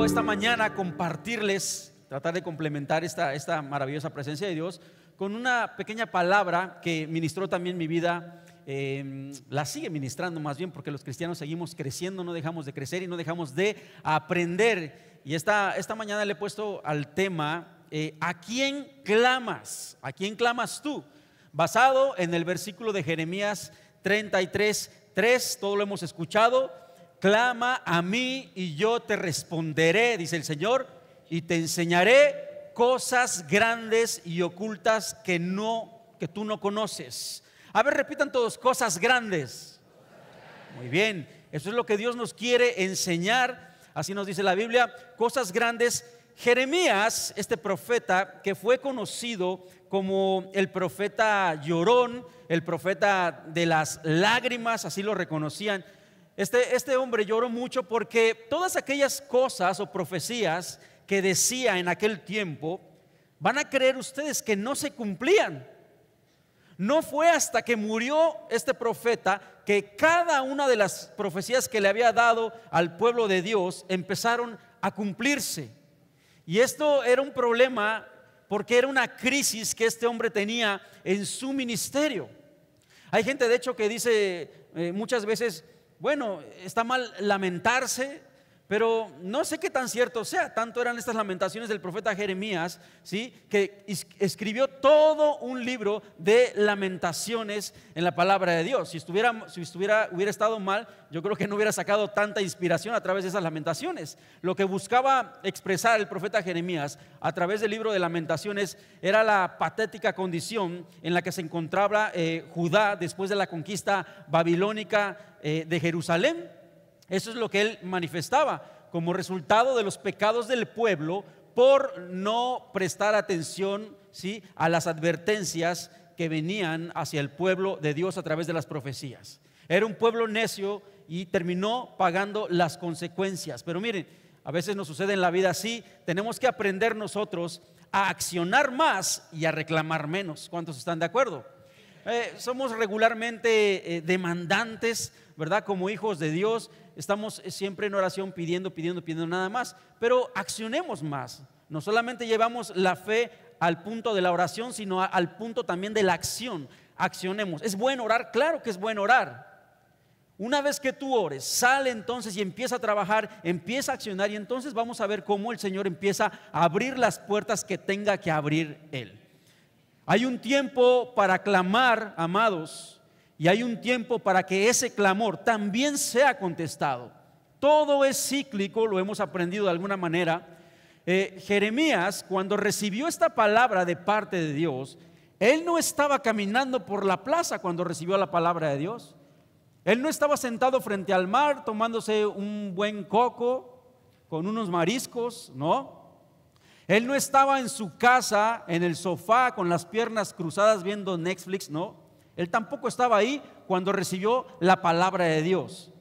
esta mañana compartirles, tratar de complementar esta maravillosa presencia de Dios con una pequeña palabra que ministró también mi vida. La sigue ministrando más bien, porque los cristianos seguimos creciendo, no dejamos de crecer y no dejamos de aprender. Y esta mañana le he puesto al tema, ¿a quién clamas? ¿A quién clamas tú? Basado en el versículo de Jeremías 33:3, todo lo hemos escuchado. Clama a mí y yo te responderé, dice el Señor, y te enseñaré cosas grandes y ocultas que tú no conoces. A ver, repitan todos, cosas grandes. Muy bien, eso es lo que Dios nos quiere enseñar. Así nos dice la Biblia, cosas grandes. Jeremías, este profeta que fue conocido como el profeta llorón, el profeta de las lágrimas, así lo reconocían. Este hombre lloró mucho porque todas aquellas cosas o profecías que decía en aquel tiempo, van a creer ustedes que no se cumplían. No fue hasta que murió este profeta que cada una de las profecías que le había dado al pueblo de Dios empezaron a cumplirse. Y esto era un problema porque era una crisis que este hombre tenía en su ministerio. Hay gente de hecho que dice muchas veces, bueno, está mal lamentarse, pero no sé qué tan cierto sea. Tanto eran estas lamentaciones del profeta Jeremías, ¿sí?, que escribió todo un libro de lamentaciones en la palabra de Dios. Si hubiera estado mal, yo creo que no hubiera sacado tanta inspiración a través de esas lamentaciones. Lo que buscaba expresar el profeta Jeremías a través del libro de lamentaciones era la patética condición en la que se encontraba Judá después de la conquista babilónica de Jerusalén. Eso es lo que él manifestaba como resultado de los pecados del pueblo por no prestar atención, ¿sí?, a las advertencias que venían hacia el pueblo de Dios a través de las profecías. Era un pueblo necio y terminó pagando las consecuencias. Pero miren, a veces nos sucede en la vida así. Tenemos que aprender nosotros a accionar más y a reclamar menos. ¿Cuántos están de acuerdo? Somos regularmente demandantes, ¿verdad? Como hijos de Dios estamos siempre en oración pidiendo nada más, pero accionemos más. No solamente llevamos la fe al punto de la oración, sino al punto también de la acción. Accionemos. ¿Es bueno orar? Claro que es bueno orar. Una vez que tú ores, sale entonces y empieza a trabajar, empieza a accionar, y entonces vamos a ver cómo el Señor empieza a abrir las puertas que tenga que abrir Él. Hay un tiempo para clamar, amados, y hay un tiempo para que ese clamor también sea contestado. Todo es cíclico, lo hemos aprendido de alguna manera. Jeremías, cuando recibió esta palabra de parte de Dios, él no estaba caminando por la plaza cuando recibió la palabra de Dios. Él no estaba sentado frente al mar tomándose un buen coco con unos mariscos, no. Él no estaba en su casa, en el sofá, con las piernas cruzadas viendo Netflix, no. Él tampoco estaba ahí cuando recibió la palabra de Dios.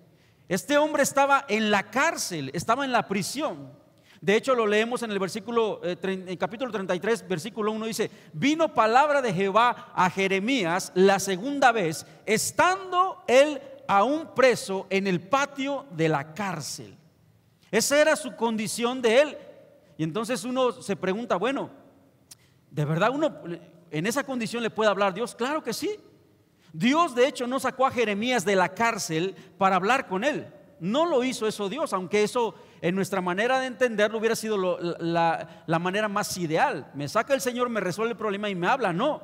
Este hombre estaba en la cárcel, estaba en la prisión. De hecho, lo leemos en el en capítulo 33, versículo 1, dice: vino palabra de Jehová a Jeremías la segunda vez, estando él aún preso en el patio de la cárcel. Esa era su condición de él. Y entonces uno se pregunta, bueno, ¿de verdad uno en esa condición le puede hablar Dios? Claro que sí. Dios de hecho no sacó a Jeremías de la cárcel para hablar con él. No lo hizo eso Dios, aunque eso en nuestra manera de entenderlo hubiera sido la manera más ideal. Me saca el Señor, me resuelve el problema y me habla. No,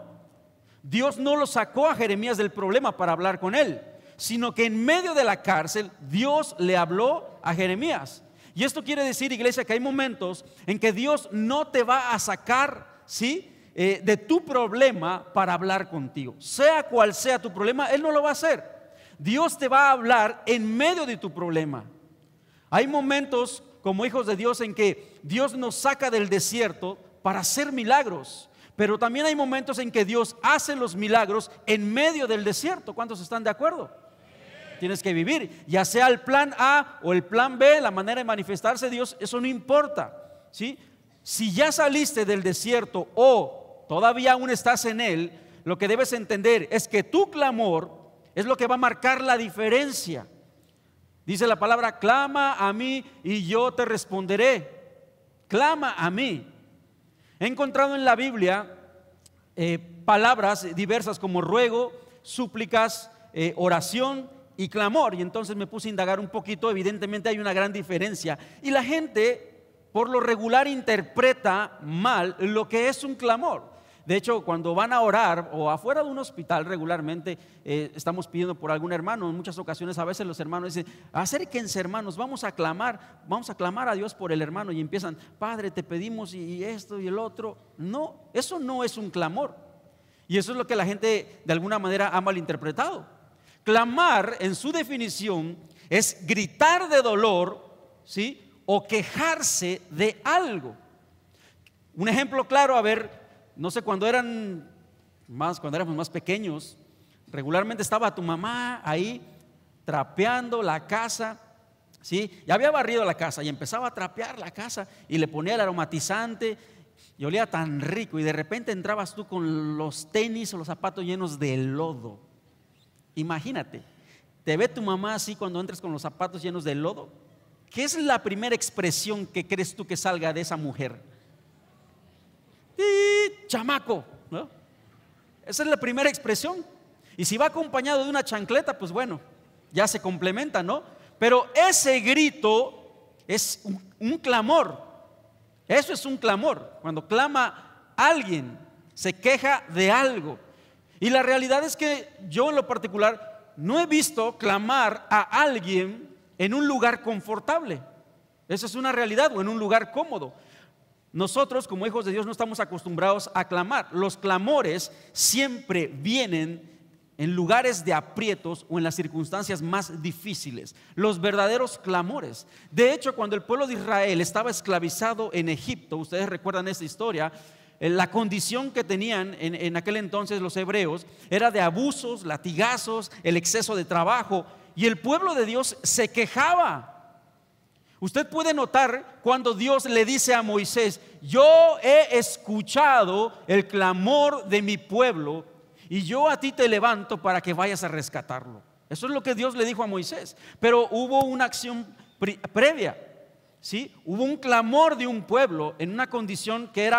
Dios no lo sacó a Jeremías del problema para hablar con él, sino que en medio de la cárcel Dios le habló a Jeremías. Y esto quiere decir, iglesia, que hay momentos en que Dios no te va a sacar, ¿sí?, de tu problema para hablar contigo. Sea cual sea tu problema, Él no lo va a hacer. Dios te va a hablar en medio de tu problema. Hay momentos como hijos de Dios en que Dios nos saca del desierto para hacer milagros, pero también hay momentos en que Dios hace los milagros en medio del desierto. ¿Cuántos están de acuerdo? Tienes que vivir, ya sea el plan A o el plan B, la manera de manifestarse Dios, eso no importa, ¿sí? Si ya saliste del desierto o todavía aún estás en él, lo que debes entender es que tu clamor es lo que va a marcar la diferencia. Dice la palabra: clama a mí y yo te responderé. Clama a mí. He encontrado en la Biblia palabras diversas como ruego, súplicas, oración y clamor. Y entonces me puse a indagar un poquito. Evidentemente hay una gran diferencia. Y la gente por lo regular interpreta mal lo que es un clamor. De hecho, cuando van a orar o afuera de un hospital regularmente estamos pidiendo por algún hermano. En muchas ocasiones a veces los hermanos dicen: acérquense, hermanos, vamos a clamar a Dios por el hermano. Y empiezan: Padre, te pedimos y esto y el otro. No, eso no es un clamor. Y eso es lo que la gente de alguna manera ha malinterpretado. Clamar, en su definición, es gritar de dolor, ¿sí?, o quejarse de algo. Un ejemplo claro, a ver, no sé, cuando éramos más pequeños, regularmente estaba tu mamá ahí trapeando la casa, ¿sí? Ya había barrido la casa y empezaba a trapear la casa y le ponía el aromatizante y olía tan rico, y de repente entrabas tú con los tenis o los zapatos llenos de lodo. Imagínate, te ve tu mamá así cuando entres con los zapatos llenos de lodo. ¿Qué es la primera expresión que crees tú que salga de esa mujer? Chamaco, ¿no? Esa es la primera expresión. Y si va acompañado de una chancleta, pues bueno, ya se complementa, ¿no? Pero ese grito es un clamor. Eso es un clamor. Cuando clama alguien, se queja de algo. Y la realidad es que yo en lo particular no he visto clamar a alguien en un lugar confortable. Esa es una realidad, o en un lugar cómodo. Nosotros como hijos de Dios no estamos acostumbrados a clamar. Los clamores siempre vienen en lugares de aprietos o en las circunstancias más difíciles. Los verdaderos clamores. De hecho, cuando el pueblo de Israel estaba esclavizado en Egipto, ustedes recuerdan esta historia, la condición que tenían en aquel entonces los hebreos era de abusos, latigazos, el exceso de trabajo, y el pueblo de Dios se quejaba. Usted puede notar cuando Dios le dice a Moisés: yo he escuchado el clamor de mi pueblo y yo a ti te levanto para que vayas a rescatarlo. Eso es lo que Dios le dijo a Moisés. Pero hubo una acción previa, ¿sí? Hubo un clamor de un pueblo en una condición que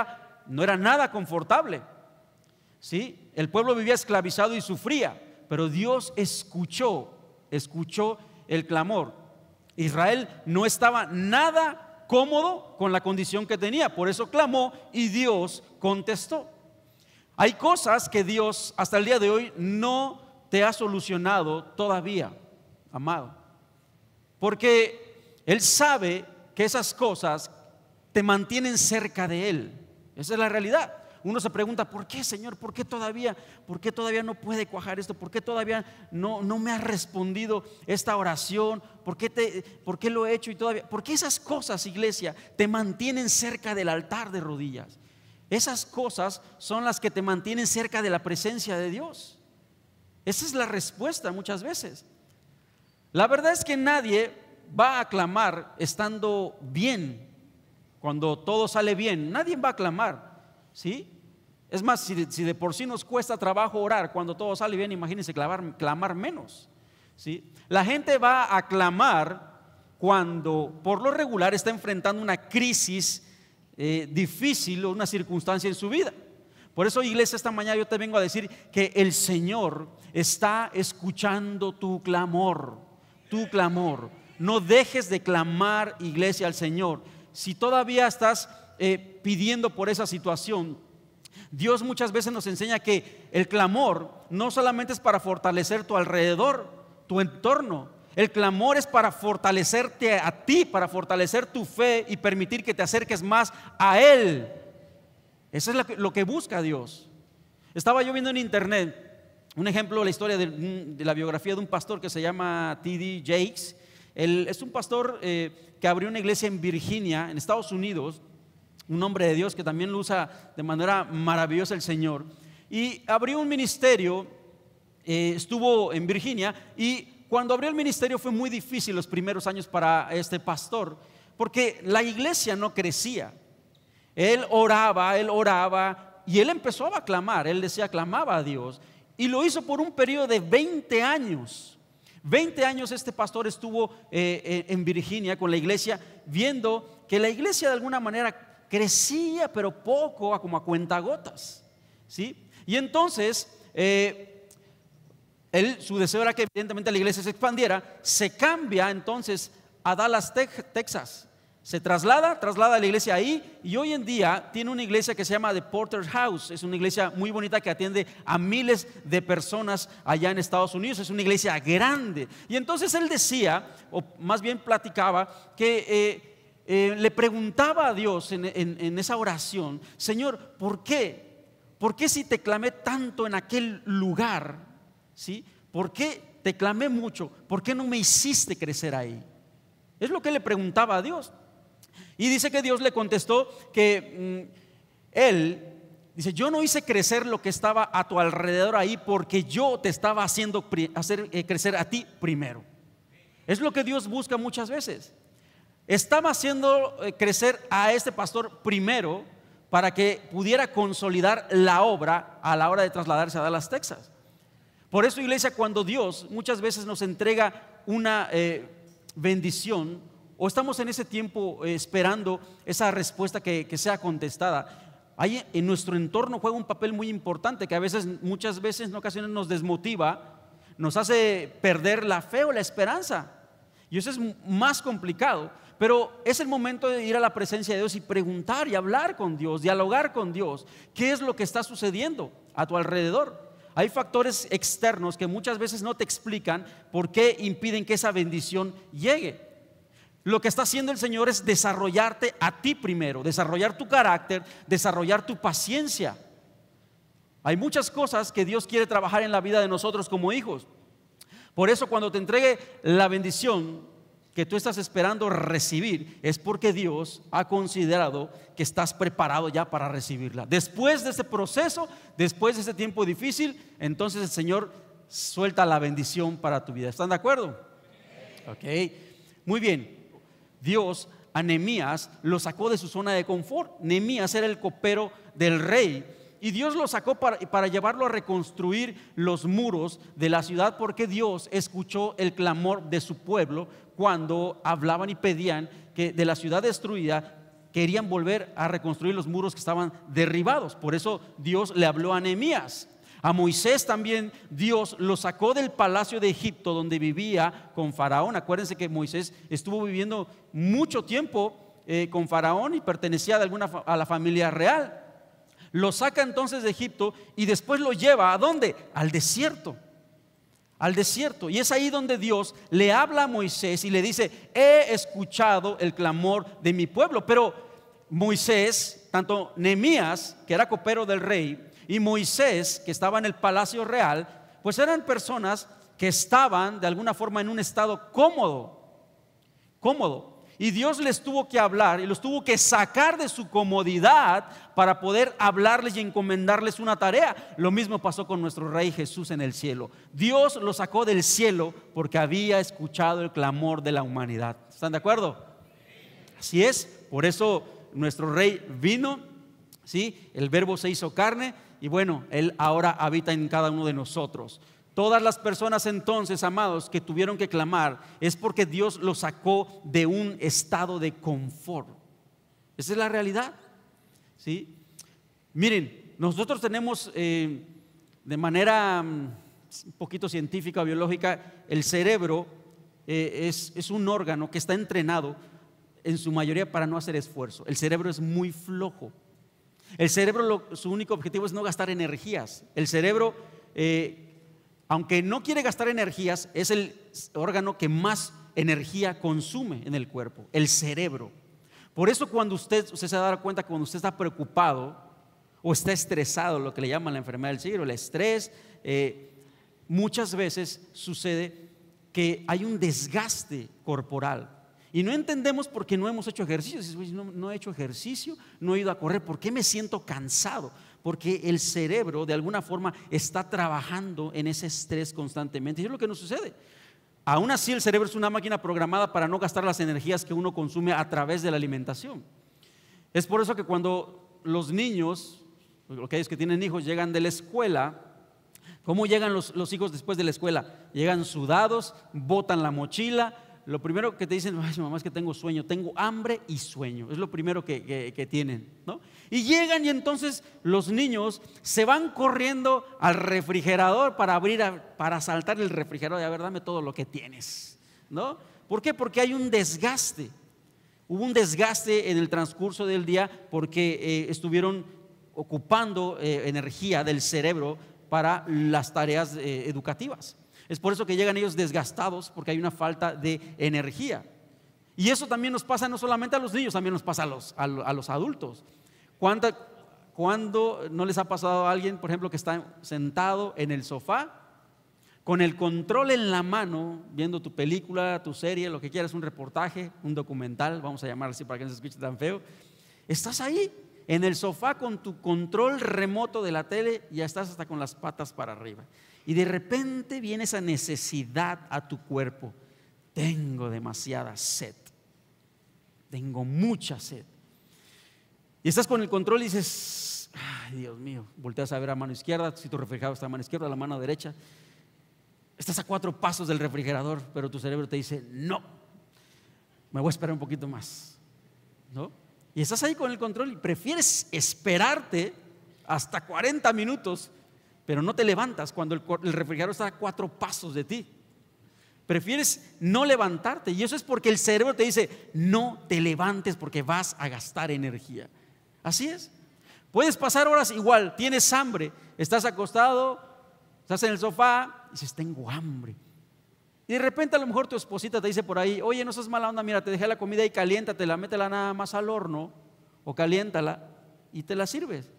no era nada confortable, ¿sí? El pueblo vivía esclavizado y sufría, pero Dios escuchó el clamor. Israel no estaba nada cómodo con la condición que tenía, por eso clamó y Dios contestó. Hay cosas que Dios hasta el día de hoy no te ha solucionado todavía, amado, porque Él sabe que esas cosas te mantienen cerca de Él. Esa es la realidad. Uno se pregunta: ¿por qué, Señor? ¿Por qué todavía no puede cuajar esto? ¿Por qué todavía no me ha respondido esta oración? ¿Por qué lo he hecho y todavía? Porque esas cosas, iglesia, te mantienen cerca del altar de rodillas. Esas cosas son las que te mantienen cerca de la presencia de Dios. Esa es la respuesta muchas veces. La verdad es que nadie va a clamar estando bien. Cuando todo sale bien, nadie va a clamar, ¿sí? Es más, si de por sí nos cuesta trabajo orar, cuando todo sale bien, imagínense clamar menos, ¿sí? La gente va a clamar cuando por lo regular está enfrentando una crisis difícil o una circunstancia en su vida. Por eso, iglesia, esta mañana yo te vengo a decir que el Señor está escuchando tu clamor. No dejes de clamar, iglesia, al Señor. Si todavía estás pidiendo por esa situación, Dios muchas veces nos enseña que el clamor no solamente es para fortalecer tu alrededor, tu entorno. El clamor es para fortalecerte a ti, para fortalecer tu fe y permitir que te acerques más a Él. Eso es lo que busca Dios. Estaba yo viendo en internet un ejemplo de la historia de la biografía de un pastor que se llama T.D. Jakes. Él es un pastor que abrió una iglesia en Virginia, en Estados Unidos, un hombre de Dios que también lo usa de manera maravillosa el Señor, y abrió un ministerio, estuvo en Virginia, y cuando abrió el ministerio fue muy difícil los primeros años para este pastor, porque la iglesia no crecía. Él oraba y él empezó a clamar. Él clamaba a Dios, y lo hizo por un periodo de 20 años. 20 años este pastor estuvo en Virginia con la iglesia, viendo que la iglesia de alguna manera crecía, pero poco, como a cuentagotas, ¿sí? Y entonces su deseo era que evidentemente la iglesia se expandiera. Se cambia entonces a Dallas, Texas. Se traslada a la iglesia ahí, y hoy en día tiene una iglesia que se llama The Porter House. Es una iglesia muy bonita que atiende a miles de personas allá en Estados Unidos. Es una iglesia grande. Y entonces él decía, o más bien platicaba, que le preguntaba a Dios en esa oración: Señor, ¿por qué? ¿Por qué si te clamé tanto en aquel lugar? ¿Sí? ¿Por qué te clamé mucho? ¿Por qué no me hiciste crecer ahí? Es lo que le preguntaba a Dios. Y dice que Dios le contestó que él dice: yo no hice crecer lo que estaba a tu alrededor ahí, porque yo te estaba haciendo hacer crecer a ti primero. Es lo que Dios busca muchas veces. Estaba haciendo crecer a este pastor primero para que pudiera consolidar la obra a la hora de trasladarse a Dallas, Texas. Por eso, iglesia, cuando Dios muchas veces nos entrega una bendición, o estamos en ese tiempo esperando esa respuesta que sea contestada, ahí en nuestro entorno juega un papel muy importante, que muchas veces en ocasiones nos desmotiva, nos hace perder la fe o la esperanza, y eso es más complicado. Pero es el momento de ir a la presencia de Dios y preguntar y hablar con Dios, dialogar con Dios. ¿Qué es lo que está sucediendo a tu alrededor? Hay factores externos que muchas veces no te explican por qué impiden que esa bendición llegue. Lo que está haciendo el Señor es desarrollarte a ti primero, desarrollar tu carácter, desarrollar tu paciencia. Hay muchas cosas que Dios quiere trabajar en la vida de nosotros como hijos. Por eso, cuando te entregue la bendición que tú estás esperando recibir, es porque Dios ha considerado que estás preparado ya para recibirla. Después de este proceso, después de este tiempo difícil, entonces el Señor suelta la bendición para tu vida. ¿Están de acuerdo? Ok, muy bien. Dios a Nehemías lo sacó de su zona de confort. Nehemías era el copero del rey, y Dios lo sacó para llevarlo a reconstruir los muros de la ciudad, porque Dios escuchó el clamor de su pueblo cuando hablaban y pedían que de la ciudad destruida querían volver a reconstruir los muros que estaban derribados. Por eso Dios le habló a Nehemías. A Moisés también Dios lo sacó del palacio de Egipto, donde vivía con Faraón. Acuérdense que Moisés estuvo viviendo mucho tiempo con Faraón y pertenecía a la familia real. Lo saca entonces de Egipto y después lo lleva ¿a dónde? Al desierto. Al desierto. Y es ahí donde Dios le habla a Moisés y le dice: he escuchado el clamor de mi pueblo. Pero Moisés, tanto Nehemías, que era copero del rey, y Moisés, que estaba en el palacio real, pues eran personas que estaban de alguna forma en un estado cómodo. Y Dios les tuvo que hablar y los tuvo que sacar de su comodidad para poder hablarles y encomendarles una tarea. Lo mismo pasó con nuestro Rey Jesús en el cielo. Dios lo sacó del cielo porque había escuchado el clamor de la humanidad. ¿Están de acuerdo? Así es. Por eso nuestro Rey vino, ¿sí? El Verbo se hizo carne, y bueno, Él ahora habita en cada uno de nosotros. Todas las personas entonces, amados, que tuvieron que clamar, es porque Dios los sacó de un estado de confort. Esa es la realidad, ¿sí? Miren, nosotros tenemos de manera un poquito científica, biológica, el cerebro es un órgano que está entrenado en su mayoría para no hacer esfuerzo. El cerebro es muy flojo. El cerebro, su único objetivo es no gastar energías. El cerebro, aunque no quiere gastar energías, es el órgano que más energía consume en el cuerpo, el cerebro. Por eso cuando usted se da cuenta que cuando usted está preocupado o está estresado, lo que le llaman la enfermedad del siglo, el estrés, muchas veces sucede que hay un desgaste corporal. Y no entendemos por qué no hemos hecho ejercicio. No he hecho ejercicio, no he ido a correr. ¿Por qué me siento cansado? Porque el cerebro de alguna forma está trabajando en ese estrés constantemente. Y es lo que nos sucede. Aún así, el cerebro es una máquina programada para no gastar las energías que uno consume a través de la alimentación. Es por eso que cuando los niños, aquellos que tienen hijos, llegan de la escuela, ¿Cómo llegan los hijos después de la escuela? Llegan sudados, botan la mochila. Lo primero que te dicen: ay, mamá, es que tengo sueño, tengo hambre y sueño. Es lo primero que tienen, ¿no? Y llegan, y entonces los niños se van corriendo al refrigerador para para saltar el refrigerador y a ver, dame todo lo que tienes, ¿no? ¿Por qué? Porque hay un desgaste. Hubo un desgaste en el transcurso del día porque estuvieron ocupando energía del cerebro para las tareas educativas. Es por eso que llegan ellos desgastados, porque hay una falta de energía. Y eso también nos pasa no solamente a los niños, también nos pasa a los adultos. ¿Cuándo no les ha pasado a alguien, por ejemplo, que está sentado en el sofá con el control en la mano, viendo tu película, tu serie, lo que quieras, un reportaje, un documental, vamos a llamarlo así para que no se escuche tan feo? Estás ahí en el sofá con tu control remoto de la tele y ya estás hasta con las patas para arriba. Y de repente viene esa necesidad a tu cuerpo: tengo demasiada sed, tengo mucha sed. Y estás con el control y dices: ay, Dios mío. Volteas a ver a mano izquierda, si tu refrigerador está a mano izquierda, a la mano derecha. Estás a 4 pasos del refrigerador, pero tu cerebro te dice: no, me voy a esperar un poquito más, ¿no? Y estás ahí con el control y prefieres esperarte hasta 40 minutos, pero no te levantas cuando el refrigerador está a 4 pasos de ti. Prefieres no levantarte, y eso es porque el cerebro te dice: no te levantes porque vas a gastar energía. Así es. Puedes pasar horas igual, tienes hambre, estás acostado, estás en el sofá y dices: tengo hambre. Y de repente a lo mejor tu esposita te dice por ahí: oye, no seas mala onda, mira, te dejé la comida y caliéntatela, métela nada más al horno o caliéntala y te la sirves.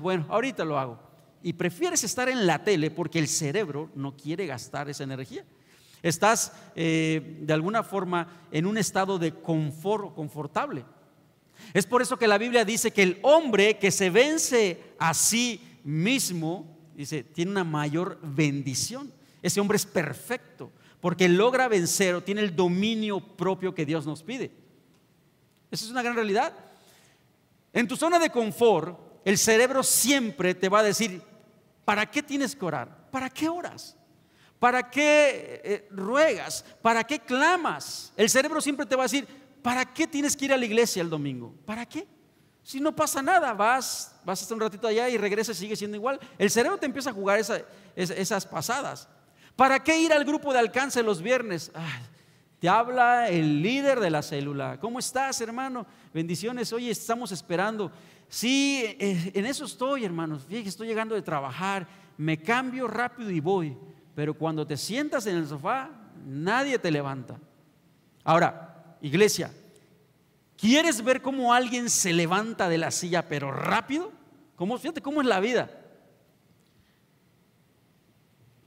Bueno, ahorita lo hago. Y prefieres estar en la tele porque el cerebro no quiere gastar esa energía. Estás de alguna forma en un estado de confort, confortable. Es por eso que la Biblia dice que el hombre que se vence a sí mismo, dice, tiene una mayor bendición. Ese hombre es perfecto porque logra vencer o tiene el dominio propio que Dios nos pide. Esa es una gran realidad. En tu zona de confort, el cerebro siempre te va a decir: ¿para qué tienes que orar? ¿Para qué oras? ¿Para qué ruegas? ¿Para qué clamas? El cerebro siempre te va a decir: ¿para qué tienes que ir a la iglesia el domingo? ¿Para qué? Si no pasa nada, vas hasta un ratito allá y regresas y sigue siendo igual. El cerebro te empieza a jugar esas pasadas. ¿Para qué ir al grupo de alcance los viernes? Te habla el líder de la célula: ¿cómo estás, hermano? Bendiciones, oye, estamos esperando. Sí, en eso estoy, hermanos. Fíjate, estoy llegando de trabajar, me cambio rápido y voy. Pero cuando te sientas en el sofá, nadie te levanta. Ahora, iglesia, ¿quieres ver cómo alguien se levanta de la silla pero rápido? Fíjate cómo es la vida.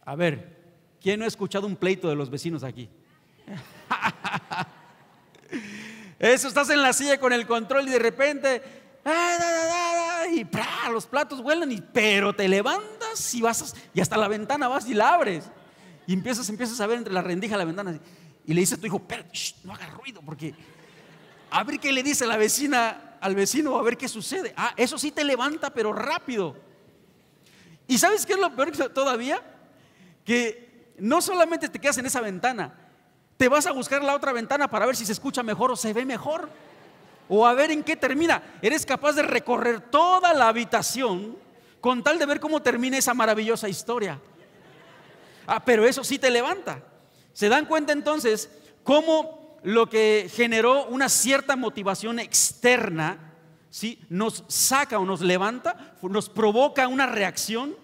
A ver, ¿quién no ha escuchado un pleito de los vecinos aquí? Eso, estás en la silla con el control y de repente y los platos vuelan, pero te levantas y hasta la ventana vas y la abres y empiezas a ver entre la rendija de la ventana y le dices a tu hijo: pero no hagas ruido, porque a ver qué le dice la vecina al vecino, a ver qué sucede. Eso sí te levanta, pero rápido. ¿Y sabes qué es lo peor todavía? Que no solamente te quedas en esa ventana, te vas a buscar la otra ventana para ver si se escucha mejor o se ve mejor, o a ver en qué termina. Eres capaz de recorrer toda la habitación con tal de ver cómo termina esa maravillosa historia. Pero eso sí te levanta. ¿Se dan cuenta entonces cómo lo que generó una cierta motivación externa, ¿sí?, nos saca o nos levanta, nos provoca una reacción?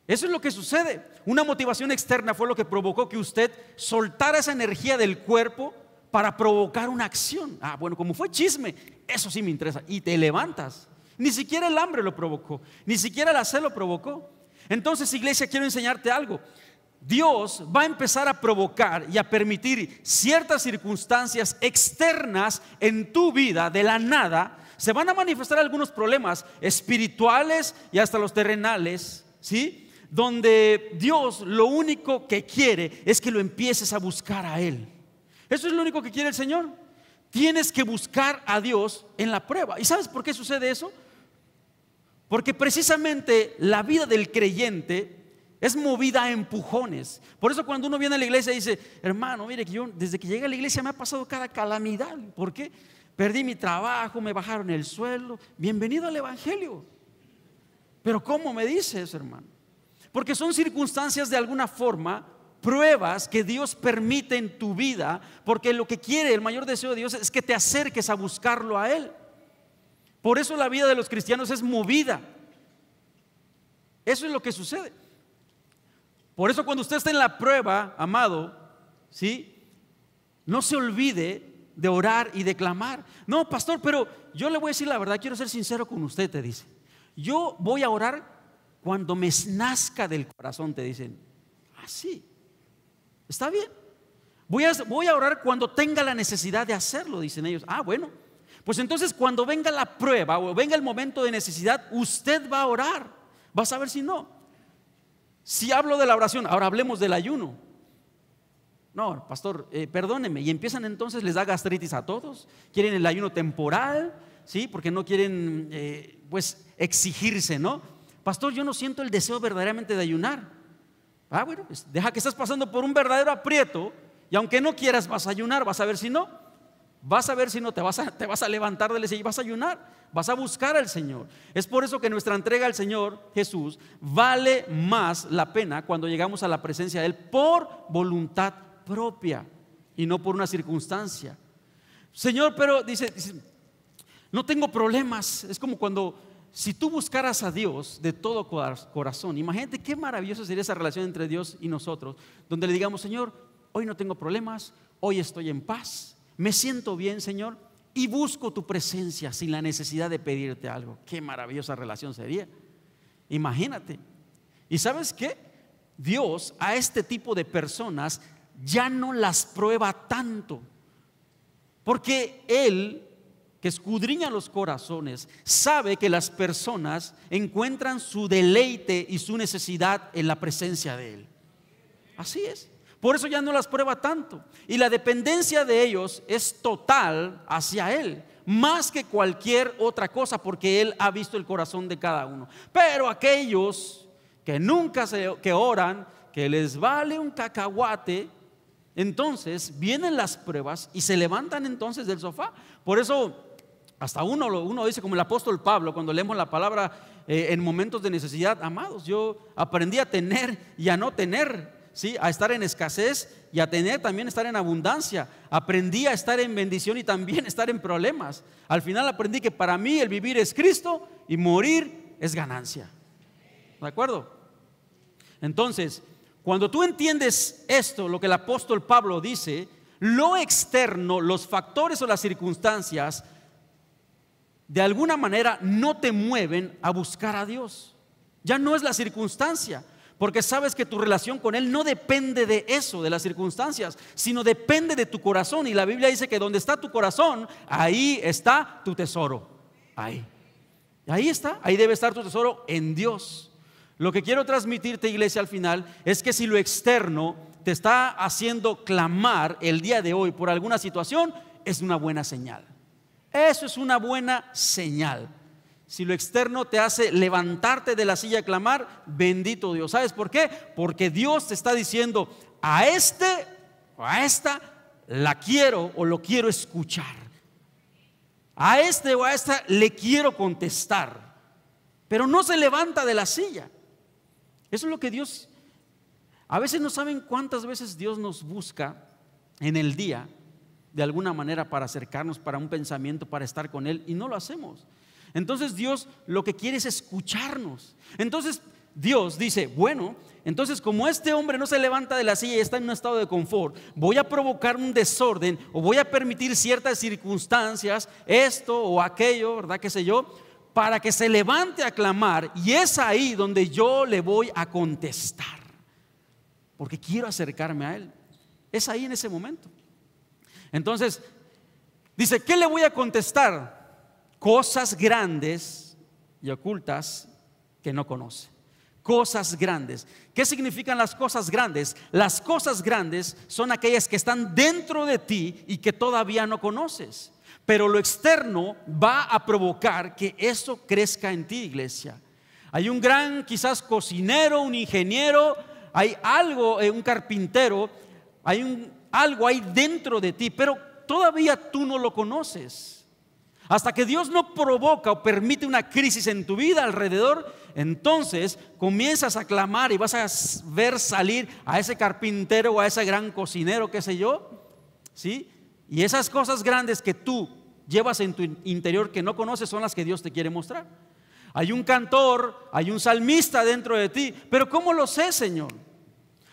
Eso es lo que sucede. Una motivación externa fue lo que provocó que usted soltara esa energía del cuerpo para provocar una acción. Bueno, como fue chisme, eso sí me interesa. Y te levantas. Ni siquiera el hambre lo provocó, ni siquiera la sed lo provocó. Entonces, iglesia, quiero enseñarte algo. Dios va a empezar a provocar y a permitir ciertas circunstancias externas en tu vida. De la nada se van a manifestar algunos problemas espirituales y hasta los terrenales, ¿sí?, donde Dios lo único que quiere es que lo empieces a buscar a Él. Eso es lo único que quiere el Señor. Tienes que buscar a Dios en la prueba. ¿Y sabes por qué sucede eso? Porque precisamente la vida del creyente es movida a empujones. Por eso cuando uno viene a la iglesia y dice: hermano, mire que yo desde que llegué a la iglesia me ha pasado cada calamidad. ¿Por qué? Perdí mi trabajo, me bajaron el sueldo. Bienvenido al evangelio. Pero ¿cómo me dice eso, hermano? Porque son circunstancias de alguna forma, pruebas que Dios permite en tu vida, porque lo que quiere, el mayor deseo de Dios es que te acerques a buscarlo a Él. Por eso la vida de los cristianos es movida. Eso es lo que sucede. Por eso cuando usted está en la prueba, amado, ¿sí?, no se olvide de orar y de clamar. No, pastor, pero yo le voy a decir la verdad, quiero ser sincero con usted, te dice. Yo voy a orar cuando me nazca del corazón, te dicen. Así, está bien. Voy a orar cuando tenga la necesidad de hacerlo, dicen ellos. Bueno, pues entonces cuando venga la prueba o venga el momento de necesidad, usted va a orar. Va a saber si no. Si hablo de la oración, ahora hablemos del ayuno. No, pastor, perdóneme. Y empiezan entonces, les da gastritis a todos. Quieren el ayuno temporal, ¿sí? Porque no quieren pues exigirse, ¿no? Pastor, yo no siento el deseo verdaderamente de ayunar. Bueno, pues deja que estás pasando por un verdadero aprieto, y aunque no quieras vas a ayunar. Vas a ver si no. Vas a ver si no, te vas a levantar del y vas a ayunar. Vas a buscar al Señor. Es por eso que nuestra entrega al Señor Jesús vale más la pena cuando llegamos a la presencia de Él por voluntad propia y no por una circunstancia. Señor, pero dice, no tengo problemas. Es como cuando, si tú buscaras a Dios de todo corazón, imagínate qué maravillosa sería esa relación entre Dios y nosotros, donde le digamos: Señor, hoy no tengo problemas, hoy estoy en paz, me siento bien, Señor, y busco tu presencia sin la necesidad de pedirte algo. Qué maravillosa relación sería. Imagínate. ¿Y sabes qué? Dios a este tipo de personas ya no las prueba tanto, porque Él, que escudriña los corazones, sabe que las personas encuentran su deleite y su necesidad en la presencia de Él. Así es. Por eso ya no las prueba tanto. Y la dependencia de ellos es total hacia Él, más que cualquier otra cosa, porque Él ha visto el corazón de cada uno. Pero aquellos que nunca que oran, que les vale un cacahuate, entonces vienen las pruebas y se levantan entonces del sofá. Por eso hasta uno dice, como el apóstol Pablo, cuando leemos la palabra en momentos de necesidad: amados, yo aprendí a tener y a no tener, ¿sí? A estar en escasez y a tener también, estar en abundancia. Aprendí a estar en bendición y también estar en problemas. Al final aprendí que para mí el vivir es Cristo y morir es ganancia. ¿De acuerdo? Entonces, cuando tú entiendes esto, lo que el apóstol Pablo dice, lo externo, los factores o las circunstancias, de alguna manera no te mueven a buscar a Dios. Ya no es la circunstancia, porque sabes que tu relación con Él no depende de eso, de las circunstancias, sino depende de tu corazón. Y la Biblia dice que donde está tu corazón, ahí está tu tesoro. Ahí está, ahí debe estar tu tesoro, en Dios. Lo que quiero transmitirte, iglesia, al final es que si lo externo te está haciendo clamar el día de hoy por alguna situación, es una buena señal. Eso es una buena señal. Si lo externo te hace levantarte de la silla y clamar, bendito Dios. ¿Sabes por qué? Porque Dios te está diciendo: a este o a esta la quiero o lo quiero escuchar. A este o a esta le quiero contestar. Pero no se levanta de la silla. Eso es lo que Dios... A veces no saben cuántas veces Dios nos busca en el día, de alguna manera, para acercarnos, para un pensamiento, para estar con Él, y no lo hacemos. Entonces Dios lo que quiere es escucharnos. Entonces Dios dice: bueno, entonces como este hombre no se levanta de la silla y está en un estado de confort, voy a provocar un desorden o voy a permitir ciertas circunstancias, esto o aquello, ¿verdad? Qué sé yo, para que se levante a clamar. Y es ahí donde yo le voy a contestar, porque quiero acercarme a Él. Es ahí, en ese momento. Entonces dice: ¿qué le voy a contestar? Cosas grandes y ocultas que no conoce. Cosas grandes. ¿Qué significan las cosas grandes? Las cosas grandes son aquellas que están dentro de ti y que todavía no conoces. Pero lo externo va a provocar que eso crezca en ti, iglesia. Hay un gran quizás cocinero, un ingeniero, hay algo, un carpintero, algo ahí dentro de ti, pero todavía tú no lo conoces. Hasta que Dios no provoca o permite una crisis en tu vida alrededor, entonces comienzas a clamar y vas a ver salir a ese carpintero o a ese gran cocinero, qué sé yo, ¿sí? Y esas cosas grandes que tú llevas en tu interior que no conoces son las que Dios te quiere mostrar. Hay un cantor, hay un salmista dentro de ti, pero ¿cómo lo sé, Señor?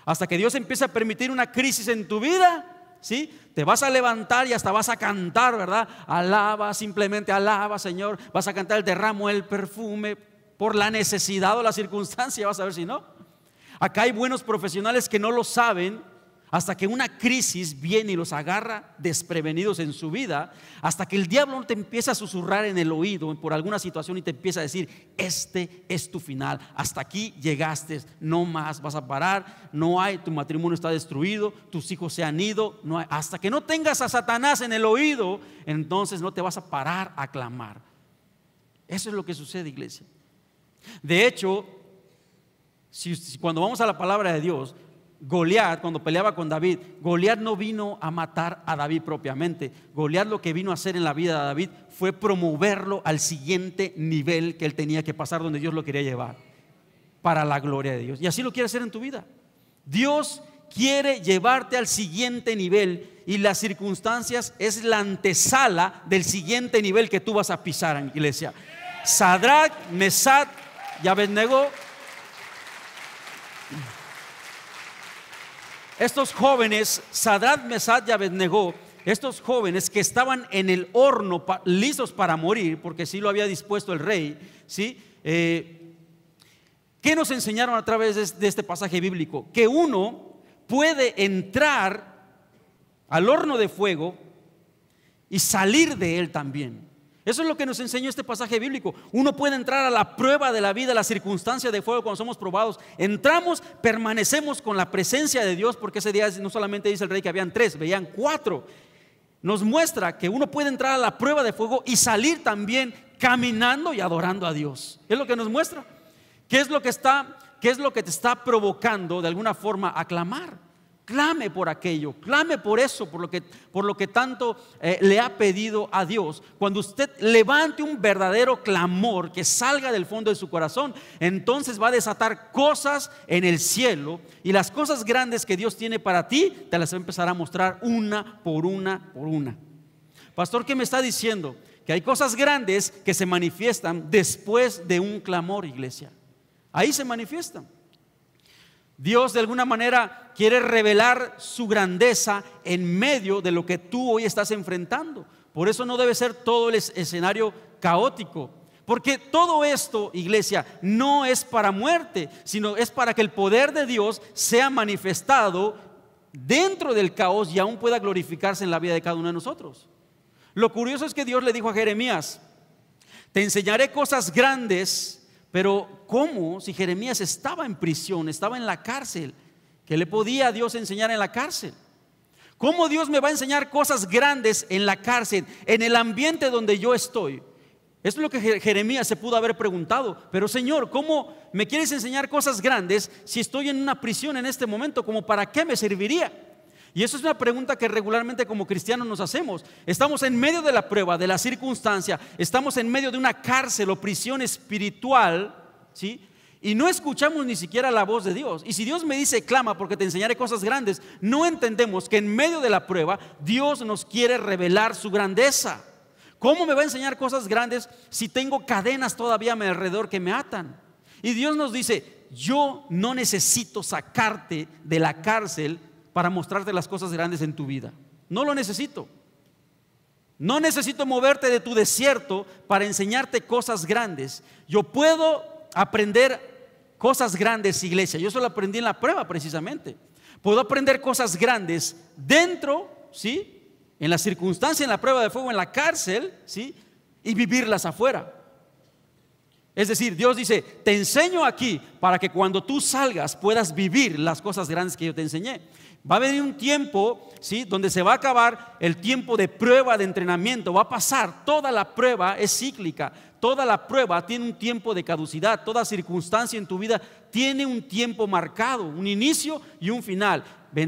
Hasta que Dios empiece a permitir una crisis en tu vida, ¿sí? Te vas a levantar y hasta vas a cantar, ¿verdad? Alaba, simplemente alaba, Señor. Vas a cantar el derramo del perfume por la necesidad o la circunstancia, vas a ver si no. Acá hay buenos profesionales que no lo saben hasta que una crisis viene y los agarra desprevenidos en su vida, hasta que el diablo te empieza a susurrar en el oído por alguna situación y te empieza a decir: este es tu final, hasta aquí llegaste, no más vas a parar, no hay, tu matrimonio está destruido, tus hijos se han ido, no hay, hasta que no tengas a Satanás en el oído, entonces no te vas a parar a clamar. Eso es lo que sucede, iglesia. De hecho, cuando vamos a la palabra de Dios, Goliat, cuando peleaba con David, Goliat no vino a matar a David propiamente. Goliat lo que vino a hacer en la vida de David fue promoverlo al siguiente nivel que él tenía que pasar, donde Dios lo quería llevar, para la gloria de Dios. Y así lo quiere hacer en tu vida. Dios quiere llevarte al siguiente nivel, y las circunstancias es la antesala del siguiente nivel que tú vas a pisar, en iglesia. Sadrach, Mesach y Abednego, estos jóvenes, Sadrach, Mesach y Abednego, estos jóvenes que estaban en el horno listos para morir, porque sí lo había dispuesto el rey, ¿sí? ¿Qué nos enseñaron a través de este pasaje bíblico? Que uno puede entrar al horno de fuego y salir de él también. Eso es lo que nos enseñó este pasaje bíblico. Uno puede entrar a la prueba de la vida, a la circunstancia de fuego cuando somos probados. Entramos, permanecemos con la presencia de Dios, porque ese día no solamente dice el rey que habían 3, veían 4. Nos muestra que uno puede entrar a la prueba de fuego y salir también caminando y adorando a Dios. Es lo que nos muestra. ¿Qué es lo que te está provocando de alguna forma a clamar? Clame por aquello, clame por eso, por lo que tanto le ha pedido a Dios. Cuando usted levante un verdadero clamor que salga del fondo de su corazón, entonces va a desatar cosas en el cielo, y las cosas grandes que Dios tiene para ti te las va a empezar a mostrar una por una por una. Pastor, ¿qué me está diciendo? Que hay cosas grandes que se manifiestan después de un clamor, iglesia. Ahí se manifiestan. Dios de alguna manera quiere revelar su grandeza en medio de lo que tú hoy estás enfrentando. Por eso no debe ser todo el escenario caótico, porque todo esto, iglesia, no es para muerte, sino es para que el poder de Dios sea manifestado dentro del caos y aún pueda glorificarse en la vida de cada uno de nosotros. Lo curioso es que Dios le dijo a Jeremías: te enseñaré cosas grandes. Pero ¿cómo? Si Jeremías estaba en prisión, estaba en la cárcel, ¿qué le podía Dios enseñar en la cárcel? ¿Cómo Dios me va a enseñar cosas grandes en la cárcel, en el ambiente donde yo estoy? Eso es lo que Jeremías se pudo haber preguntado. Pero Señor, ¿cómo me quieres enseñar cosas grandes si estoy en una prisión en este momento? ¿Cómo para qué me serviría? Y eso es una pregunta que regularmente como cristianos nos hacemos. Estamos en medio de la prueba, de la circunstancia, estamos en medio de una cárcel o prisión espiritual, ¿sí? Y no escuchamos ni siquiera la voz de Dios. Y si Dios me dice clama porque te enseñaré cosas grandes, no entendemos que en medio de la prueba Dios nos quiere revelar su grandeza. ¿Cómo me va a enseñar cosas grandes si tengo cadenas todavía a mi alrededor que me atan? Y Dios nos dice: yo no necesito sacarte de la cárcel para mostrarte las cosas grandes en tu vida. No lo necesito. No necesito moverte de tu desierto para enseñarte cosas grandes. Yo puedo aprender cosas grandes, iglesia. Yo eso lo aprendí en la prueba precisamente. Puedo aprender cosas grandes dentro, ¿sí? En la circunstancia, en la prueba de fuego, en la cárcel, ¿sí? Y vivirlas afuera. Es decir, Dios dice, te enseño aquí para que cuando tú salgas puedas vivir las cosas grandes que yo te enseñé. Va a venir un tiempo, ¿sí?, donde se va a acabar el tiempo de prueba, de entrenamiento. Va a pasar, toda la prueba es cíclica. Toda la prueba tiene un tiempo de caducidad. Toda circunstancia en tu vida tiene un tiempo marcado, un inicio y un final.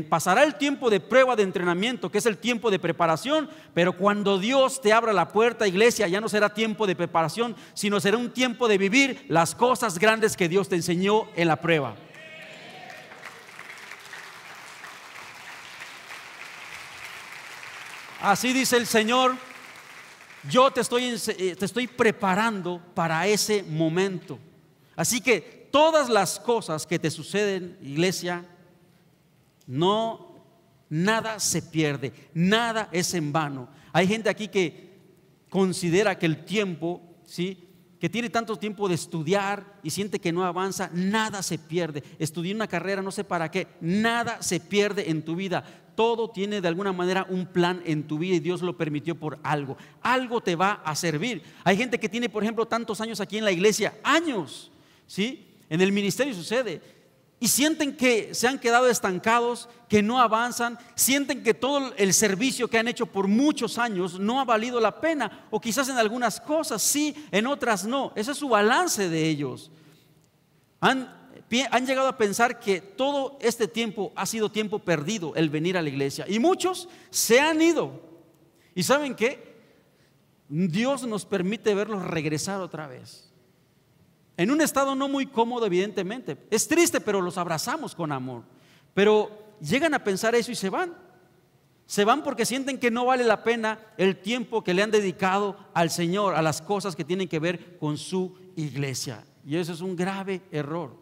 Pasará el tiempo de prueba, de entrenamiento, que es el tiempo de preparación, pero cuando Dios te abra la puerta, iglesia, ya no será tiempo de preparación, sino será un tiempo de vivir las cosas grandes que Dios te enseñó en la prueba. Así dice el Señor, yo te estoy preparando para ese momento. Así que todas las cosas que te suceden, iglesia, nada se pierde, nada es en vano. Hay gente aquí que considera que el tiempo, ¿sí?, que tiene tanto tiempo de estudiar y siente que no avanza. Nada se pierde. Estudié una carrera, no sé para qué. Nada se pierde en tu vida. Todo tiene de alguna manera un plan en tu vida y Dios lo permitió por algo. Algo te va a servir. Hay gente que tiene, por ejemplo, tantos años aquí en la iglesia, años, ¿sí?, en el ministerio sucede, y sienten que se han quedado estancados, que no avanzan, sienten que todo el servicio que han hecho por muchos años no ha valido la pena, o quizás en algunas cosas sí, en otras no. Ese es su balance de ellos. Han llegado a pensar que todo este tiempo ha sido tiempo perdido, el venir a la iglesia, y muchos se han ido. ¿Y saben qué? Dios nos permite verlos regresar otra vez, en un estado no muy cómodo, evidentemente. Es triste, pero los abrazamos con amor. Pero llegan a pensar eso y se van. Se van porque sienten que no vale la pena el tiempo que le han dedicado al Señor, a las cosas que tienen que ver con su iglesia. Y eso es un grave error,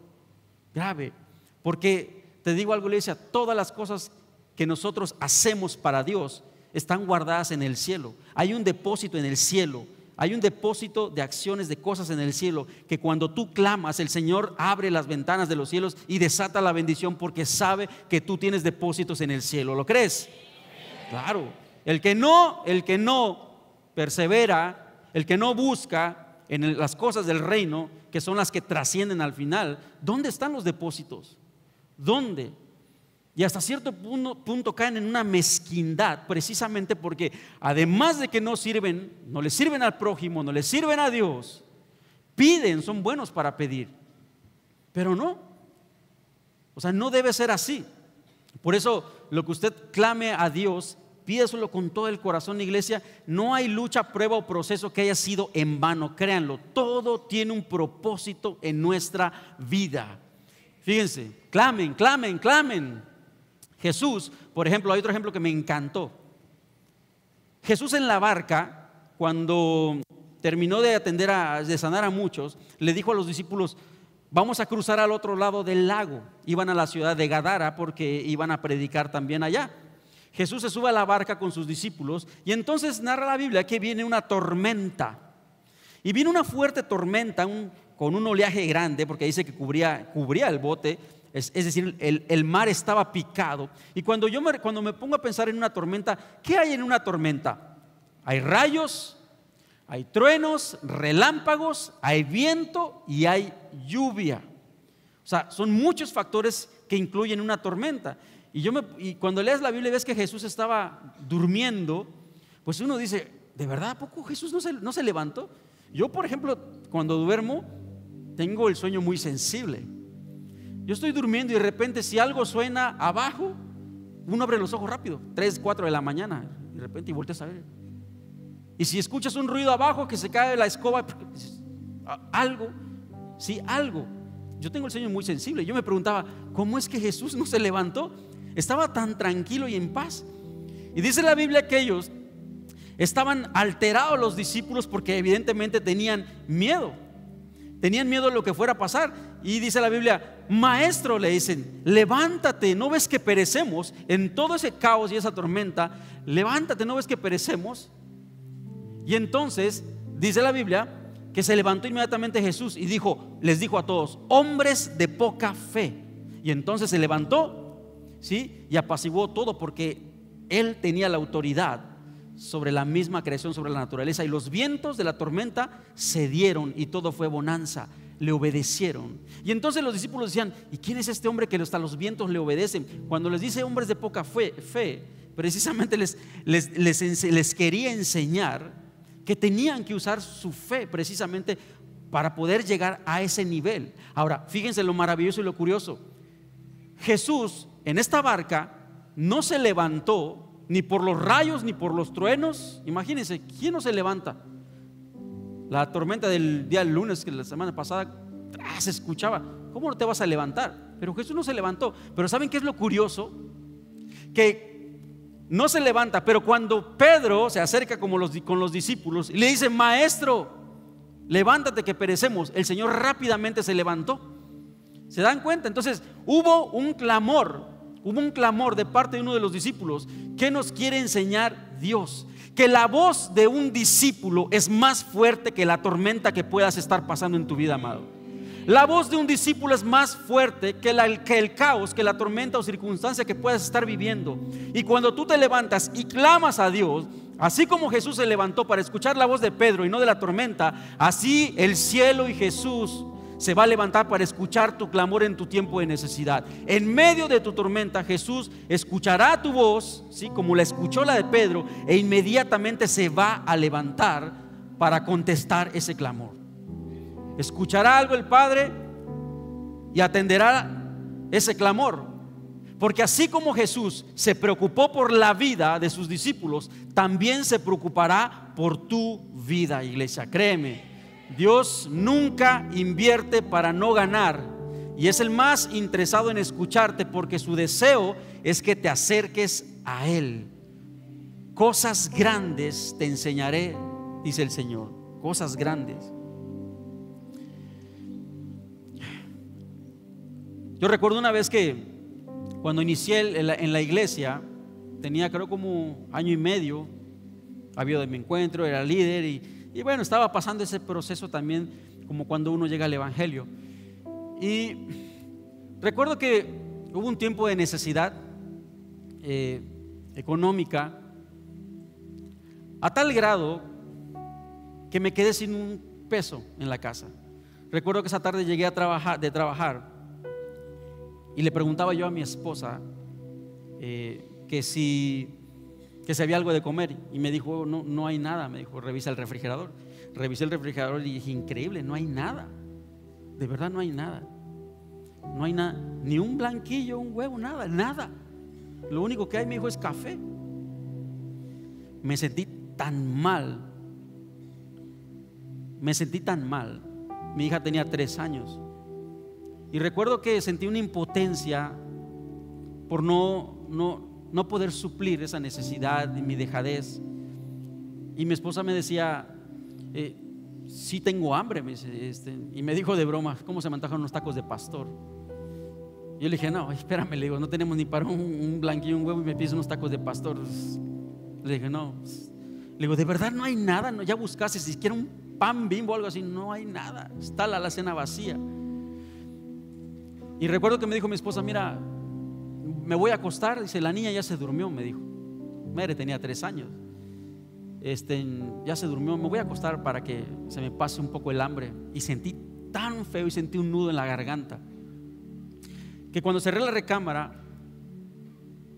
grave. Porque te digo algo, iglesia, todas las cosas que nosotros hacemos para Dios están guardadas en el cielo. Hay un depósito en el cielo. Hay un depósito de acciones, de cosas en el cielo, que cuando tú clamas, el Señor abre las ventanas de los cielos y desata la bendición, porque sabe que tú tienes depósitos en el cielo. ¿Lo crees? Claro. El que no persevera, el que no busca en las cosas del reino, que son las que trascienden al final, ¿dónde están los depósitos? ¿Dónde? Y hasta cierto punto caen en una mezquindad, precisamente porque además de que no le sirven al prójimo, no le sirven a Dios, piden, son buenos para pedir, pero no. O sea, no debe ser así. Por eso lo que usted clame a Dios, pídeselo con todo el corazón, iglesia. No hay lucha, prueba o proceso que haya sido en vano, créanlo. Todo tiene un propósito en nuestra vida. Fíjense, clamen, clamen, clamen. Jesús, por ejemplo, hay otro ejemplo que me encantó. Jesús en la barca, cuando terminó de sanar a muchos, le dijo a los discípulos: vamos a cruzar al otro lado del lago. Iban a la ciudad de Gadara porque iban a predicar también allá. Jesús se sube a la barca con sus discípulos y entonces narra la Biblia que viene una tormenta. Y viene una fuerte tormenta con un oleaje grande, porque dice que cubría el bote. Es decir, el mar estaba picado. Y cuando me pongo a pensar en una tormenta, ¿qué hay en una tormenta? Hay rayos, hay truenos, relámpagos, hay viento y hay lluvia. O sea, son muchos factores que incluyen una tormenta. Y cuando lees la Biblia y ves que Jesús estaba durmiendo, pues uno dice: ¿de verdad a poco Jesús no se levantó? Yo, por ejemplo, cuando duermo, tengo el sueño muy sensible. Yo estoy durmiendo y de repente, si algo suena abajo, uno abre los ojos rápido, 3, 4 de la mañana, de repente, y volteas a ver. Y si escuchas un ruido abajo, que se cae la escoba, algo. Yo tengo el sueño muy sensible. Yo me preguntaba: ¿cómo es que Jesús no se levantó? Estaba tan tranquilo y en paz. Y dice la Biblia que ellos estaban alterados, los discípulos, porque evidentemente tenían miedo. Tenían miedo de lo que fuera a pasar. Y dice la Biblia: maestro, le dicen, levántate, ¿no ves que perecemos? En todo ese caos y esa tormenta, levántate, ¿no ves que perecemos? Y entonces dice la Biblia que se levantó inmediatamente Jesús y les dijo a todos: hombres de poca fe. Y entonces se levantó, ¿sí?, y apaciguó todo, porque él tenía la autoridad sobre la misma creación, sobre la naturaleza, y los vientos de la tormenta cedieron y todo fue bonanza. Le obedecieron. Y entonces los discípulos decían: ¿y quién es este hombre que hasta los vientos le obedecen? Cuando les dice hombres de poca fe, precisamente les quería enseñar que tenían que usar su fe precisamente para poder llegar a ese nivel. Ahora, fíjense lo maravilloso y lo curioso. Jesús en esta barca no se levantó ni por los rayos ni por los truenos. Imagínense, ¿quién no se levanta? La tormenta del día lunes, que la semana pasada se escuchaba. ¿Cómo no te vas a levantar? Pero Jesús no se levantó. Pero ¿saben qué es lo curioso? Que no se levanta, pero cuando Pedro se acerca con los discípulos y le dice: Maestro, levántate que perecemos, el Señor rápidamente se levantó. ¿Se dan cuenta? Entonces hubo un clamor de parte de uno de los discípulos. ¿Qué nos quiere enseñar Dios? Que la voz de un discípulo es más fuerte que la tormenta que puedas estar pasando en tu vida, amado. La voz de un discípulo es más fuerte que el caos, que la tormenta o circunstancia que puedas estar viviendo. Y cuando tú te levantas y clamas a Dios, así como Jesús se levantó para escuchar la voz de Pedro y no de la tormenta, así el cielo y Jesús se va a levantar para escuchar tu clamor en tu tiempo de necesidad. En medio de tu tormenta, Jesús escuchará tu voz, ¿sí? Como la escuchó la de Pedro, e inmediatamente se va a levantar para contestar ese clamor. Escuchará algo el Padre y atenderá ese clamor. Porque así como Jesús se preocupó por la vida de sus discípulos, también se preocupará por tu vida, iglesia. Créeme, Dios nunca invierte para no ganar, y es el más interesado en escucharte, porque su deseo es que te acerques a Él. Cosas grandes te enseñaré, dice el Señor. Cosas grandes. Yo recuerdo una vez que cuando inicié en la iglesia, tenía creo como año y medio, había ido de mi encuentro, era líder y bueno, estaba pasando ese proceso también, como cuando uno llega al evangelio. Y recuerdo que hubo un tiempo de necesidad económica, a tal grado que me quedé sin un peso en la casa. Recuerdo que esa tarde llegué de trabajar y le preguntaba yo a mi esposa que si había algo de comer, y me dijo: no hay nada. Me dijo: revisa el refrigerador. Revisé el refrigerador y dije: increíble, no hay nada. De verdad no hay nada. No hay nada, ni un blanquillo, un huevo, nada. Lo único que hay, me dijo, es café. Me sentí tan mal. Mi hija tenía 3 años y recuerdo que sentí una impotencia por no poder suplir esa necesidad y mi dejadez. Y mi esposa me decía: sí tengo hambre, me dice, y me dijo de broma: ¿cómo se me antojan unos tacos de pastor? Yo le dije: no, espérame, le digo, no tenemos ni para un blanquillo, un huevo, y me pides unos tacos de pastor. Le dije: no. Le digo: ¿de verdad no hay nada? ¿No? ¿Ya buscaste si siquiera un pan Bimbo o algo así? No hay nada, está la alacena vacía. Y recuerdo que me dijo mi esposa: mira, me voy a acostar. Dice: la niña ya se durmió, me dijo. Madre, tenía 3 años. Ya se durmió, me voy a acostar para que se me pase un poco el hambre. Y sentí tan feo y sentí un nudo en la garganta que cuando cerré la recámara,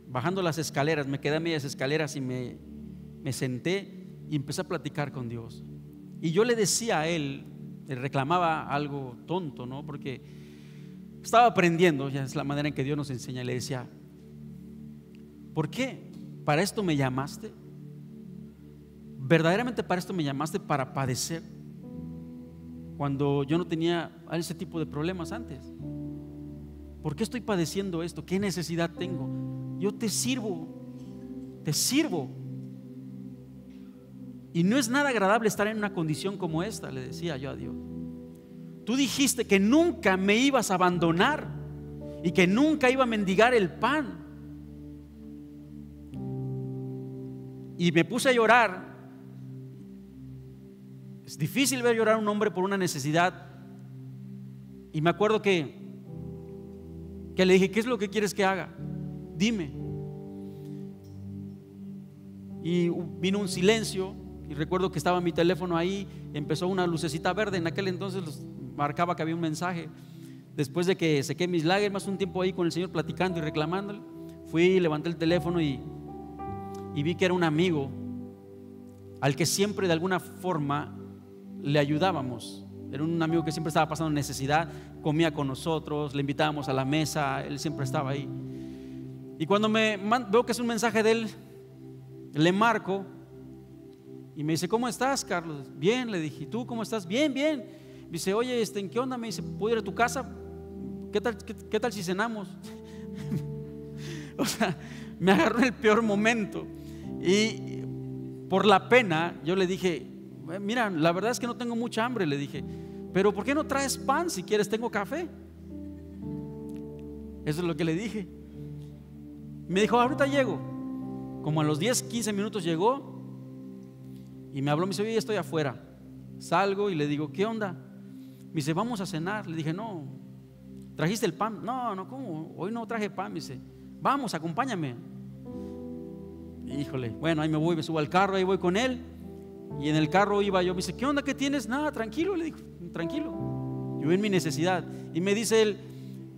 bajando las escaleras, me quedé a medias escaleras y me senté y empecé a platicar con Dios. Y yo le decía a Él, le reclamaba algo tonto, ¿no? Porque estaba aprendiendo, ya es la manera en que Dios nos enseña. Le decía: ¿por qué? ¿Para esto me llamaste? ¿Verdaderamente para esto me llamaste, para padecer? Cuando yo no tenía ese tipo de problemas antes. ¿Por qué estoy padeciendo esto? ¿Qué necesidad tengo? Yo te sirvo. Y no es nada agradable estar en una condición como esta, le decía yo a Dios. Tú dijiste que nunca me ibas a abandonar y que nunca iba a mendigar el pan. Y me puse a llorar. Es difícil ver llorar a un hombre por una necesidad. Y me acuerdo que le dije: ¿qué es lo que quieres que haga? Dime. y vino un silencio. Y recuerdo que estaba mi teléfono ahí, empezó una lucecita verde. En aquel entonces marcaba que había un mensaje. Después de que sequé mis lágrimas, un tiempo ahí con el Señor platicando y reclamándole, fui, levanté el teléfono y vi que era un amigo al que siempre de alguna forma le ayudábamos. Era un amigo que siempre estaba pasando necesidad, comía con nosotros, le invitábamos a la mesa, él siempre estaba ahí. Y cuando veo que es un mensaje de él, le marco y me dice: ¿cómo estás, Carlos? Bien, le dije. ¿Tú cómo estás? Bien, bien. Me dice: oye, ¿en qué onda? Me dice: ¿puedo ir a tu casa? ¿Qué tal si cenamos? O sea, me agarró en el peor momento. Y por la pena yo le dije: mira, la verdad es que no tengo mucha hambre, le dije, pero ¿por qué no traes pan? Si quieres, tengo café. Eso es lo que le dije. Me dijo: ahorita llego. Como a los 10, 15 minutos llegó y me habló, me dice: oye, estoy afuera. Salgo y le digo: ¿qué onda? Me dice: vamos a cenar. Le dije: no. ¿Trajiste el pan? No, ¿cómo? Hoy no traje pan. Me dice: vamos, acompáñame. Híjole, bueno, ahí me voy, me subo al carro, ahí voy con él. Y en el carro iba yo. Me dice: ¿qué onda? ¿Qué tienes? Nada, tranquilo. Le digo: tranquilo, yo en mi necesidad. Y me dice él: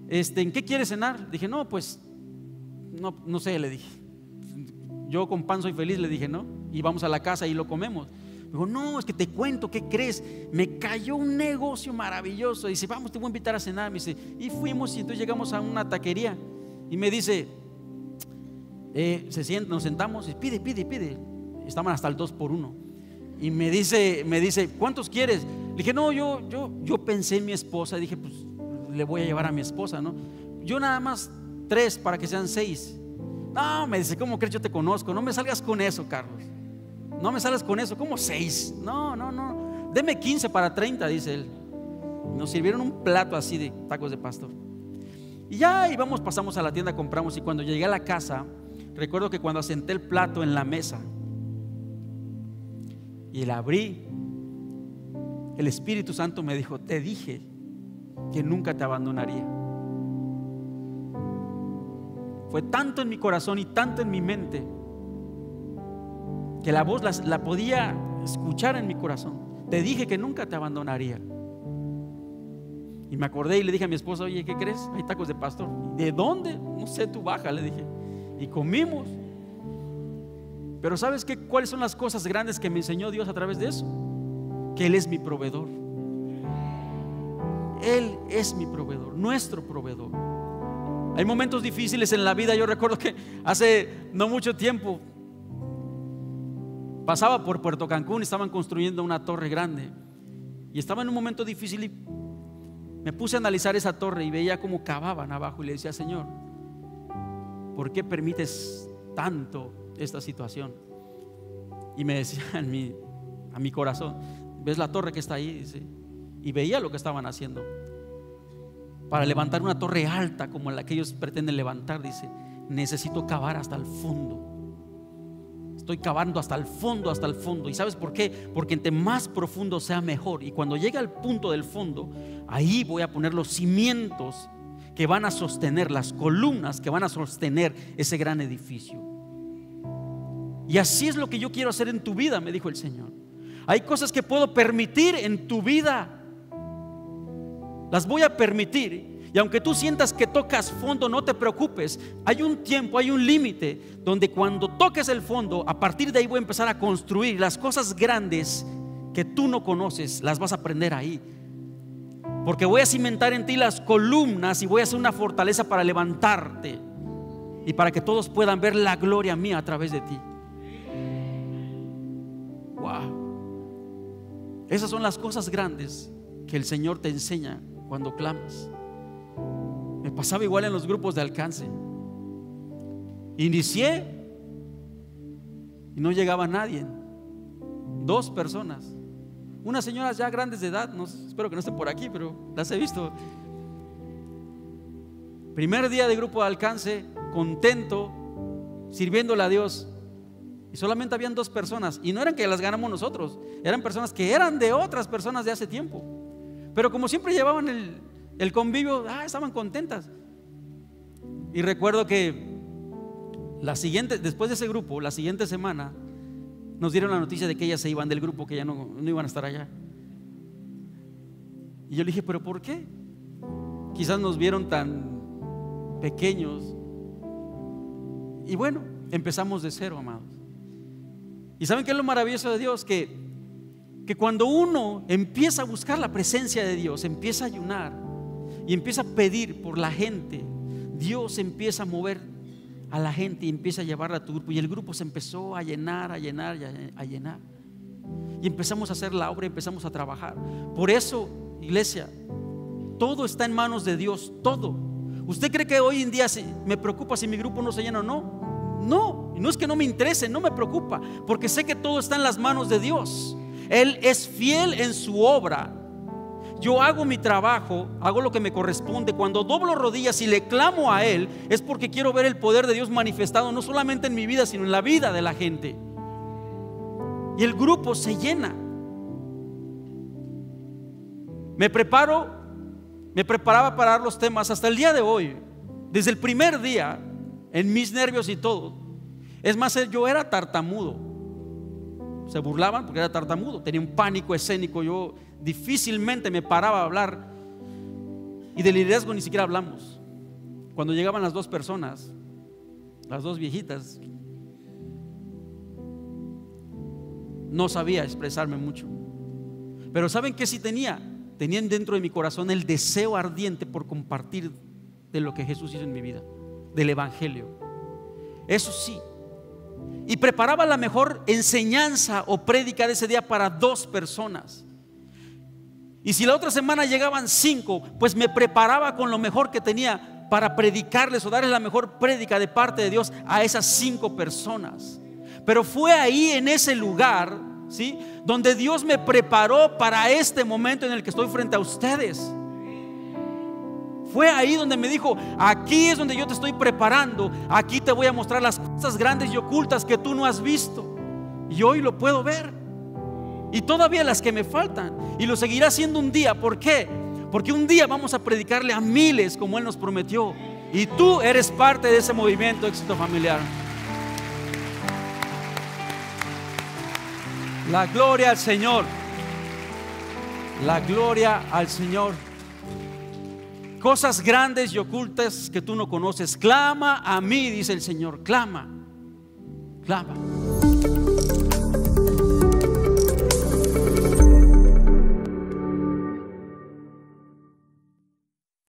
¿en qué quieres cenar? Le dije: no, pues no sé, le dije. Yo con pan soy feliz, le dije, ¿no? Y vamos a la casa y lo comemos. Me dijo: no, es que te cuento, ¿qué crees? Me cayó un negocio maravilloso. Dice: vamos, te voy a invitar a cenar. Me dice, y fuimos, y entonces llegamos a una taquería. Y me dice, nos sentamos y pide. Estaban hasta el 2 por 1. Y me dice, ¿cuántos quieres? Le dije: no, yo pensé en mi esposa. Dije: pues le voy a llevar a mi esposa, ¿no? Yo nada más 3 para que sean 6. No, me dice: ¿cómo crees? Yo te conozco. No me salgas con eso, Carlos. No me salgas con eso. ¿Cómo 6? No. Deme 15 para 30, dice él. Nos sirvieron un plato así de tacos de pastor. Y ya íbamos, pasamos a la tienda, compramos. Y cuando llegué a la casa, recuerdo que cuando asenté el plato en la mesa y la abrí, el Espíritu Santo me dijo: te dije que nunca te abandonaría. Fue tanto en mi corazón y tanto en mi mente que la voz la podía escuchar en mi corazón. Te dije que nunca te abandonaría. Y me acordé y le dije a mi esposa: oye, ¿qué crees? Hay tacos de pastor. ¿De dónde? No sé, tú baja, le dije. Y comimos. Pero ¿sabes qué? ¿Cuáles son las cosas grandes que me enseñó Dios a través de eso? Que Él es mi proveedor. Él es mi proveedor, nuestro proveedor. Hay momentos difíciles en la vida. Yo recuerdo que hace no mucho tiempo pasaba por Puerto Cancún y estaban construyendo una torre grande. Y estaba en un momento difícil y me puse a analizar esa torre y veía cómo cavaban abajo. Y le decía: Señor, ¿por qué permites tanto esta situación? Y me decía a mi corazón: ¿ves la torre que está ahí? Dice. Y veía lo que estaban haciendo para levantar una torre alta como la que ellos pretenden levantar. Dice: necesito cavar hasta el fondo. Estoy cavando hasta el fondo, hasta el fondo. ¿Y sabes por qué? Porque entre más profundo sea, mejor. Y cuando llegue al punto del fondo, ahí voy a poner los cimientos que van a sostener, las columnas que van a sostener ese gran edificio. Y así es lo que yo quiero hacer en tu vida, me dijo el Señor. Hay cosas que puedo permitir en tu vida, las voy a permitir. Y aunque tú sientas que tocas fondo, no te preocupes. Hay un tiempo, hay un límite donde cuando toques el fondo, a partir de ahí voy a empezar a construir. Las cosas grandes que tú no conoces, las vas a aprender ahí. Porque voy a cimentar en ti las columnas y voy a hacer una fortaleza para levantarte y para que todos puedan ver la gloria mía a través de ti. Wow. Esas son las cosas grandes que el Señor te enseña cuando clamas. Me pasaba igual en los grupos de alcance. Inicié y no llegaba nadie. 2 personas. Unas señoras ya grandes de edad, no, espero que no estén por aquí, pero las he visto. Primer día de grupo de alcance, contento, sirviéndole a Dios. Y solamente habían 2 personas. Y no eran que las ganamos nosotros, eran personas que eran de otras personas de hace tiempo. Pero como siempre llevaban el convivio, estaban contentas. Y recuerdo que después de ese grupo, la siguiente semana, nos dieron la noticia de que ellas se iban del grupo, que ya no iban a estar allá. Y yo le dije, ¿pero por qué? Quizás nos vieron tan pequeños. Y bueno, empezamos de cero, amados. ¿Y saben qué es lo maravilloso de Dios? Que cuando uno empieza a buscar la presencia de Dios, empieza a ayunar y empieza a pedir por la gente, Dios empieza a mover a la gente y empieza a llevarla a tu grupo. Y el grupo se empezó a llenar, a llenar, a llenar. Y empezamos a hacer la obra, empezamos a trabajar. Por eso, iglesia, todo está en manos de Dios, todo. ¿Usted cree que hoy en día me preocupa si mi grupo no se llena o no? No, y no es que no me interese, no me preocupa, porque sé que todo está en las manos de Dios. Él es fiel en su obra. Yo hago mi trabajo, hago lo que me corresponde. Cuando doblo rodillas y le clamo a Él, es porque quiero ver el poder de Dios manifestado, no solamente en mi vida, sino en la vida de la gente. Y el grupo se llena. Me preparaba para dar los temas hasta el día de hoy. Desde el primer día, en mis nervios y todo. Es más, yo era tartamudo. Se burlaban porque era tartamudo. Tenía un pánico escénico. Yo difícilmente me paraba a hablar. Y de liderazgo ni siquiera hablamos. Cuando llegaban las dos personas, las dos viejitas, no sabía expresarme mucho. Pero ¿saben qué sí tenía? Tenían dentro de mi corazón el deseo ardiente por compartir de lo que Jesús hizo en mi vida, del evangelio. Eso sí. Y preparaba la mejor enseñanza o prédica de ese día para 2 personas. Y si la otra semana llegaban 5, pues me preparaba con lo mejor que tenía para predicarles o darles la mejor prédica de parte de Dios a esas 5 personas. Pero fue ahí, en ese lugar, ¿sí?, donde Dios me preparó para este momento en el que estoy frente a ustedes. Fue ahí donde me dijo: aquí es donde yo te estoy preparando, aquí te voy a mostrar las cosas grandes y ocultas que tú no has visto. Y hoy lo puedo ver, y todavía las que me faltan, y lo seguirá haciendo un día. ¿Por qué? Porque un día vamos a predicarle a miles como Él nos prometió, y tú eres parte de ese movimiento Éxito Familiar. La gloria al Señor. La gloria al Señor. Cosas grandes y ocultas que tú no conoces. Clama a mí, dice el Señor. Clama, clama.